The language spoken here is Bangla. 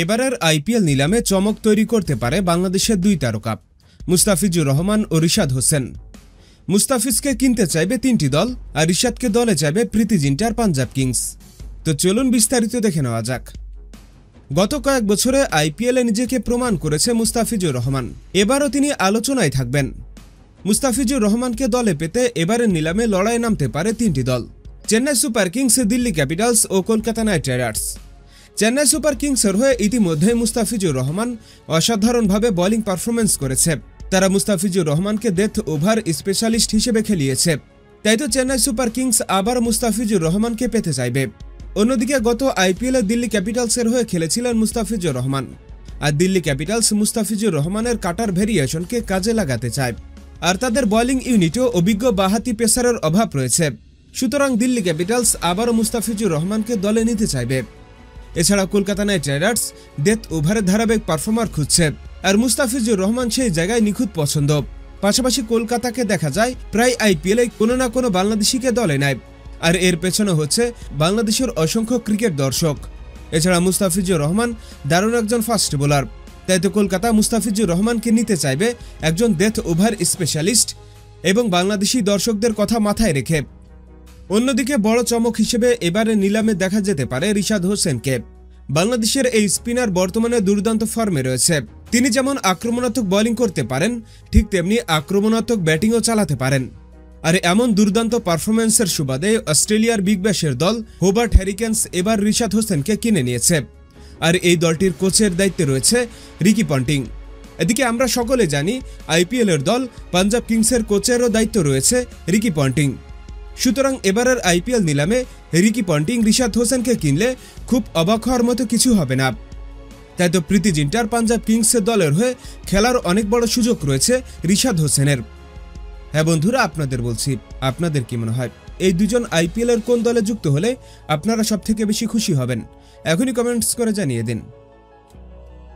এবারের আইপিএল নিলামে চমক তৈরি করতে পারে বাংলাদেশের দুই তারকা মুস্তাফিজুর রহমান ও রিশাদ হোসেন। মুস্তাফিজকে কিনতে চাইবে তিনটি দল আর রিশাদকে দলে চাইবে প্রীতি জিন্টার পাঞ্জাব কিংস। তো চলুন বিস্তারিত দেখে নেওয়া যাক। গত কয়েক বছরে আইপিএলে নিজেকে প্রমাণ করেছে মুস্তাফিজুর রহমান, এবারও তিনি আলোচনায় থাকবেন। মুস্তাফিজুর রহমানকে দলে পেতে এবারের নিলামে লড়াই নামতে পারে তিনটি দল: Chennai Super Kings, Delhi Capitals ও Kolkata Knight Riders. Chennai Super কিংসের হয়ে ইতিমধ্যে মুস্তাফিজুর রহমান অসাধারণভাবে বোলিং পারফরমেন্স করেছে। তারা মুস্তাফিজুর রহমানকে ডেথ ওভার স্পেশালিস্ট হিসেবে খেলিয়েছে, তাই তো চেন্নাই সুপার কিংস আবার মুস্তাফিজুর রহমানকে পেতে চাইবে। অন্যদিকে গত আইপিএলে দিল্লি ক্যাপিটালসের হয়ে খেলেছিলেন মুস্তাফিজুর রহমান, আর দিল্লি ক্যাপিটালস মুস্তাফিজুর রহমানের কাটার ভেরিয়েশনকে কাজে লাগাতে চায়, আর তাদের বোলিং ইউনিটেও অভিজ্ঞ বাঁহাতি পেসারের অভাব রয়েছে। সুতরাং দিল্লি ক্যাপিটালস আবারও মুস্তাফিজুর রহমানকে দলে নিতে চাইবে। এছাড়া কলকাতা নাইট রাইডার্স ডেথ ওভারের ধারাবাহিক পারফর্মার খুঁজছে, আর মুস্তাফিজুর রহমান সেই জায়গায় নিখুঁত পছন্দ। পাশাপাশি কলকাতাকে দেখা যায় প্রায় আইপিএলে কোনো না কোনো বাংলাদেশিকে দলে নেয়, আর এর পেছনে হচ্ছে বাংলাদেশের অসংখ্য ক্রিকেট দর্শক। এছাড়া মুস্তাফিজুর রহমান দারুণ একজন ফাস্ট বোলার, তাই তো কলকাতা মুস্তাফিজুর রহমানকে নিতে চাইবে একজন ডেথ ওভার স্পেশালিস্ট এবং বাংলাদেশি দর্শকদের কথা মাথায় রেখে। অন্যদিকে বড় চমক হিসেবে এবারে নিলামে দেখা যেতে পারে রিশাদ হোসেনকে। বাংলাদেশের এই স্পিনার বর্তমানে দুর্দান্ত ফর্মে রয়েছে। তিনি যেমন আক্রমণাত্মক বোলিং করতে পারেন, ঠিক তেমনি আক্রমণাত্মক ব্যাটিংও চালাতে পারেন। আর এমন দুর্দান্ত পারফরমেন্সের সুবাদে অস্ট্রেলিয়ার বিগ ব্যাশের দল হোবার্ট হ্যারিকেন্স এবার রিশাদ হোসেনকে কিনে নিয়েছে, আর এই দলটির কোচের দায়িত্বে রয়েছে রিকি পন্টিং। এদিকে আমরা সকলে জানি আইপিএলের দল পাঞ্জাব কিংসের কোচেরও দায়িত্ব রয়েছে রিকি পন্টিং। সুতরাং এবারের আইপিএল নিলামে রিকি পন্টিং রিশাদ হোসেনকে কিনলে খুব অবাক হওয়ার মতো কিছু হবে না। তাই তো প্রীতি জিন্টার পাঞ্জাব কিংসের দলের হয়ে খেলার অনেক বড় সুযোগ রয়েছে রিশাদ হোসেনের। হ্যাঁ বন্ধুরা, আপনাদের বলছি, আপনাদের কি মনে হয় এই দুজন আইপিএলের কোন দলে যুক্ত হলে আপনারা সবথেকে বেশি খুশি হবেন? এখনই কমেন্টস করে জানিয়ে দিন।